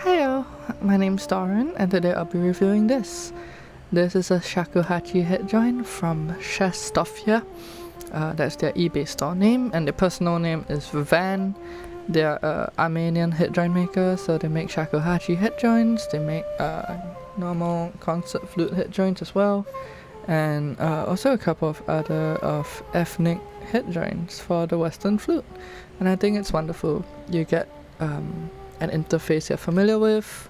Hiyo, my name's Doran, and today I'll be reviewing this. This is a shakuhachi head joint from Shastofia. That's their eBay store name, and their personal name is Van. They're Armenian head joint maker, so they make shakuhachi head joints. They make normal concert flute head joints as well, and also a couple of other ethnic head joints for the Western flute. And I think it's wonderful. You get an interface you're familiar with,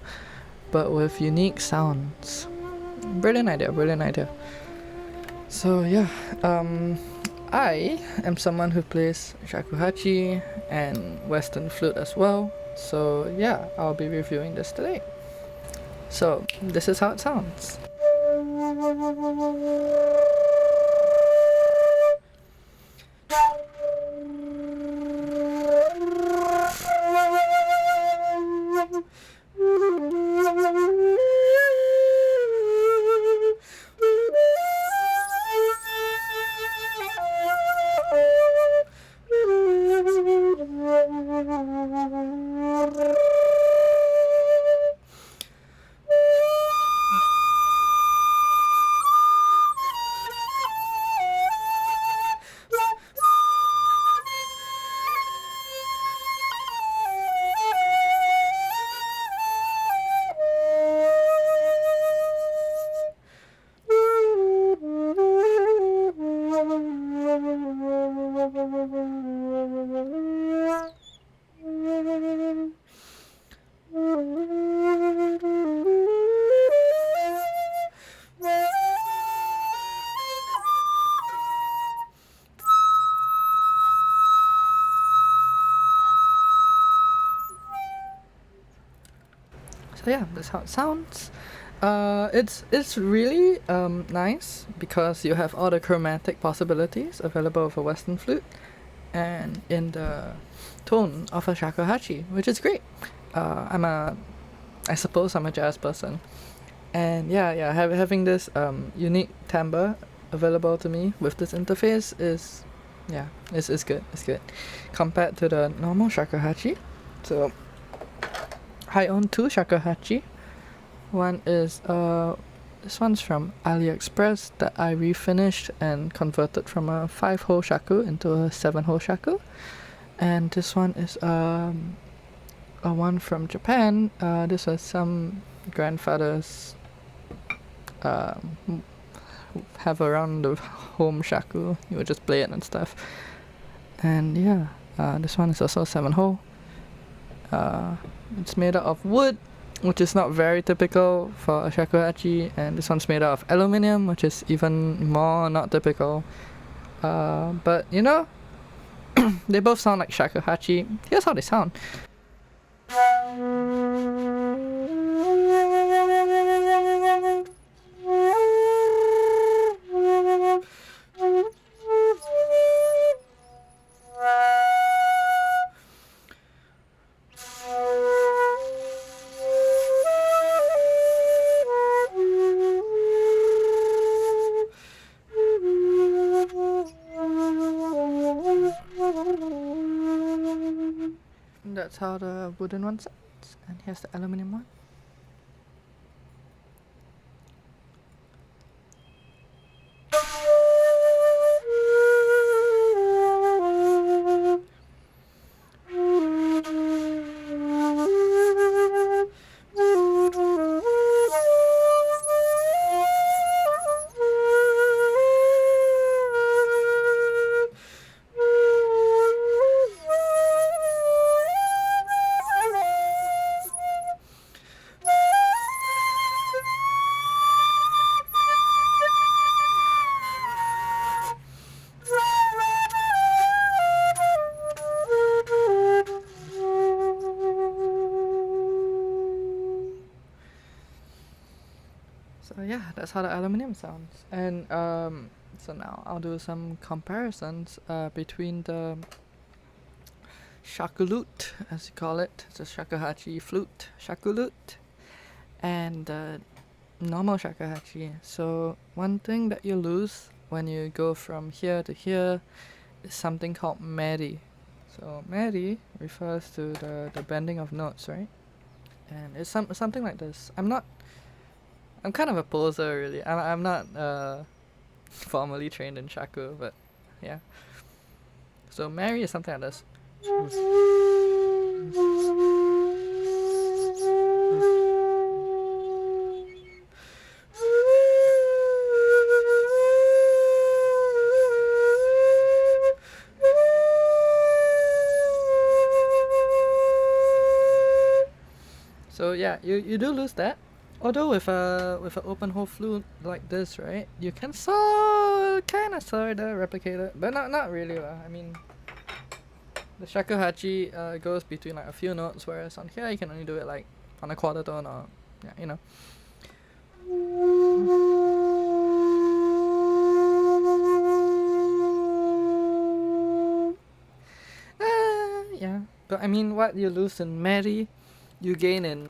but with unique sounds. Brilliant idea. So yeah, I am someone who plays shakuhachi and Western flute as well. So yeah, I'll be reviewing this today. So this is how it sounds. So yeah, that's how it sounds. It's really nice because you have all the chromatic possibilities available with a Western flute, and in the tone of a shakuhachi, which is great. I suppose I'm a jazz person, and having this unique timbre available to me with this interface is good. It's good compared to the normal shakuhachi. So I own two shakuhachi. One is this one's from AliExpress that I refinished and converted from a 5-hole shaku into a 7-hole shaku, and this one is a one from Japan. This was some grandfather's have around the home shaku. You would just play it and stuff. And yeah, this one is also a 7-hole. It's made out of wood, which is not very typical for a shakuhachi, and this one's made out of aluminium, which is even more not typical. But you know, they both sound like shakuhachi. Here's how they sound. That's how the wooden one sounds, and here's the aluminium one. So yeah, that's how the aluminium sounds. And so now I'll do some comparisons between the shakulute, as you call it, the shakuhachi flute, shakulute, and the normal shakuhachi. So one thing that you lose when you go from here to here is something called meri. So meri refers to the bending of notes, right? and it's something like this. I'm kind of a poser, really. I'm not formally trained in shaku, but yeah. So Mary is something like this. So yeah, you do lose that. Although with an open hole flute like this, right, you can kind of sort of replicate it, but not really. I mean, the shakuhachi goes between like a few notes, whereas on here you can only do it like on a quarter tone or yeah, you know. Yeah, but I mean, what you lose in Mary, you gain in.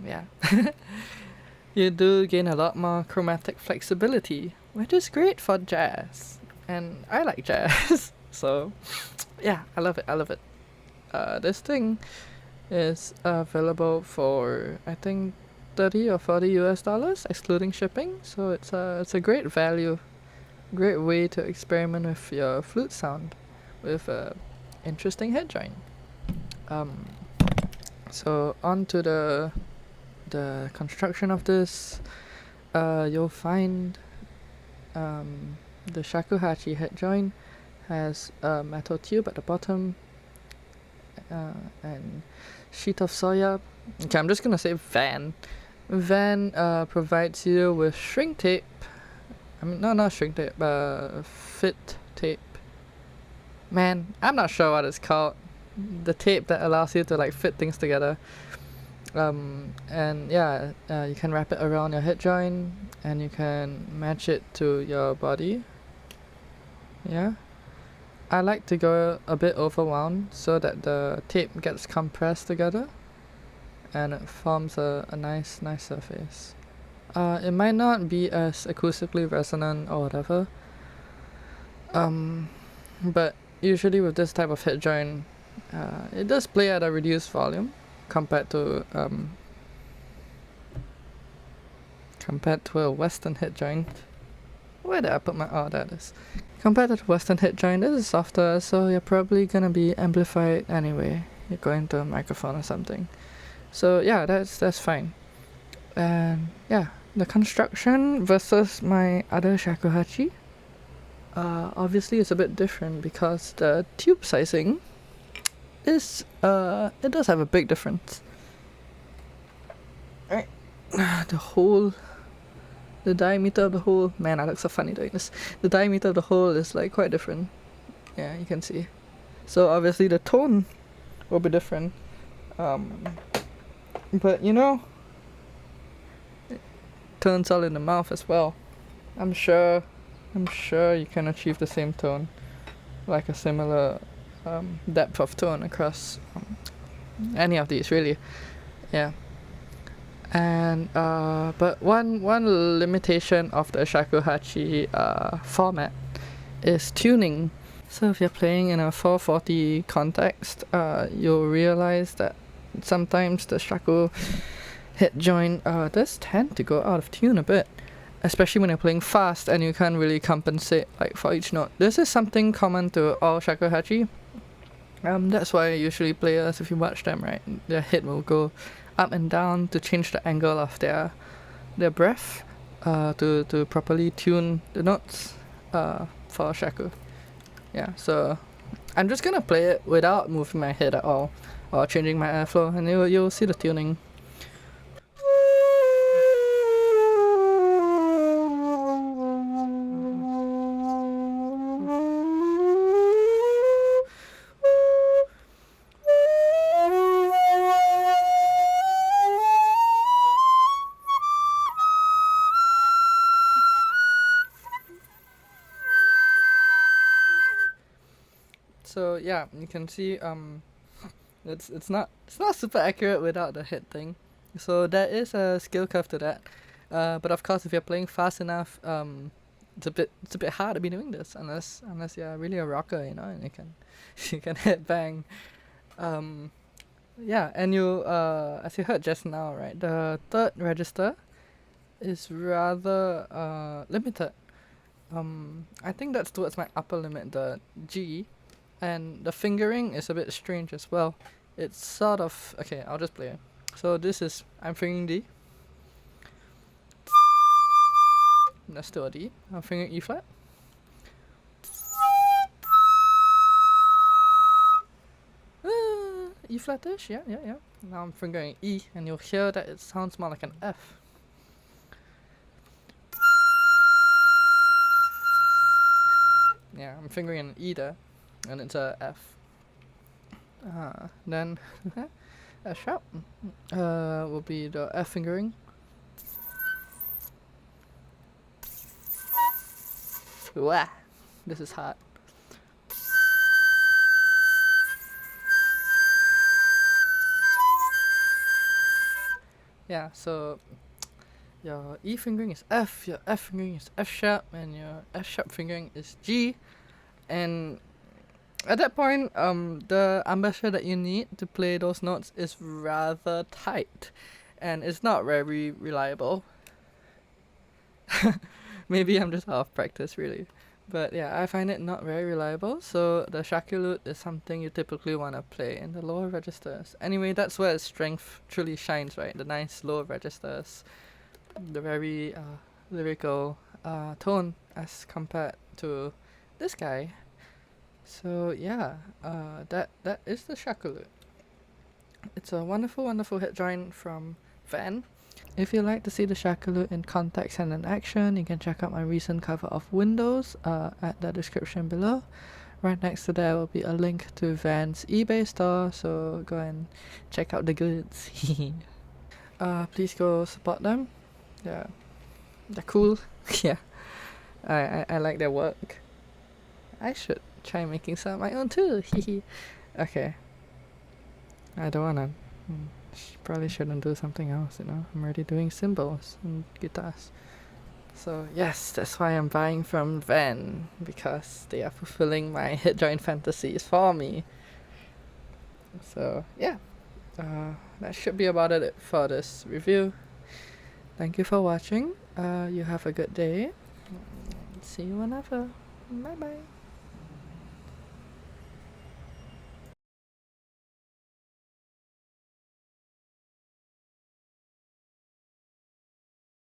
Yeah. You do gain a lot more chromatic flexibility, which is great for jazz. And I like jazz. So, yeah, I love it. I love it. This thing is available for, I think, 30 or 40 US dollars, excluding shipping. So it's a great value, great way to experiment with your flute sound with a interesting head joint. So on to the construction of this. You'll find the shakuhachi head joint has a metal tube at the bottom and sheet of soya. Okay, I'm just gonna say Van. Van provides you with shrink tape. I mean, no, not shrink tape. Fit tape. Man, I'm not sure what it's called. The tape that allows you to like fit things together. And yeah, you can wrap it around your head joint and you can match it to your body. Yeah, I like to go a bit overwound so that the tape gets compressed together and it forms a nice surface. It might not be as acoustically resonant or whatever, but usually with this type of head joint, it does play at a reduced volume compared to a Western head joint. Where did I put my... oh, there it is. Compared to the Western head joint, this is softer, so you're probably gonna be amplified anyway. You're going to a microphone or something. So yeah, that's fine. And yeah, the construction versus my other shakuhachi, obviously it's a bit different because the tube sizing is it does have a big difference. Right, the diameter of the hole, man, I look so funny doing this. The diameter of the hole is like quite different. Yeah, you can see. So obviously the tone will be different. But you know, it turns all in the mouth as well. I'm sure you can achieve the same tone, like a similar depth of tone across any of these, really. Yeah. And but one limitation of the shakuhachi format is tuning. So if you're playing in a 440 context, you'll realize that sometimes the shaku head joint does tend to go out of tune a bit, especially when you're playing fast and you can't really compensate like for each note. This is something common to all shakuhachi. That's why usually players, if you watch them, right, their head will go up and down to change the angle of their breath to properly tune the notes for shaku. Yeah, so I'm just gonna play it without moving my head at all or changing my airflow, and you'll see the tuning. So yeah, you can see it's not super accurate without the head thing. So there is a skill curve to that. But of course, if you're playing fast enough, it's a bit hard to be doing this unless you're really a rocker, you know, and you can you can headbang. Yeah, and you as you heard just now, right? The third register is rather limited. I think that's towards my upper limit, the G, and the fingering is a bit strange as well. It's sort of okay. I'll just play it. So this is I'm fingering D. That's still a D. I'm fingering E flat. E flatish, yeah. Now I'm fingering E, and you'll hear that it sounds more like an F. Yeah, I'm fingering an E there, and it's a F. Then F sharp will be the F fingering. Wah! This is hard. Yeah, so your E fingering is F, your F fingering is F sharp, and your F sharp fingering is G. And at that point, the embouchure that you need to play those notes is rather tight, and it's not very reliable. Maybe I'm just out of practice, really. But yeah, I find it not very reliable, so the shakuhachi is something you typically want to play in the lower registers. Anyway, that's where its strength truly shines, right? The nice lower registers, the very lyrical tone as compared to this guy. So yeah, that is the shakuhachi. It's a wonderful, wonderful head joint from Van. If you'd like to see the shakuhachi in context and in action, you can check out my recent cover of Windows at the description below. Right next to there will be a link to Van's eBay store, so go and check out the goods. Please go support them. Yeah, they're cool. Yeah, I like their work. I should try making some of my own too. Okay, I don't wanna. Probably shouldn't do something else, you know. I'm already doing cymbals and guitars. So yes, that's why I'm buying from Van, because they are fulfilling my head joint fantasies for me. So yeah, that should be about it for this review. Thank you for watching. You have a good day. See you whenever. Bye bye.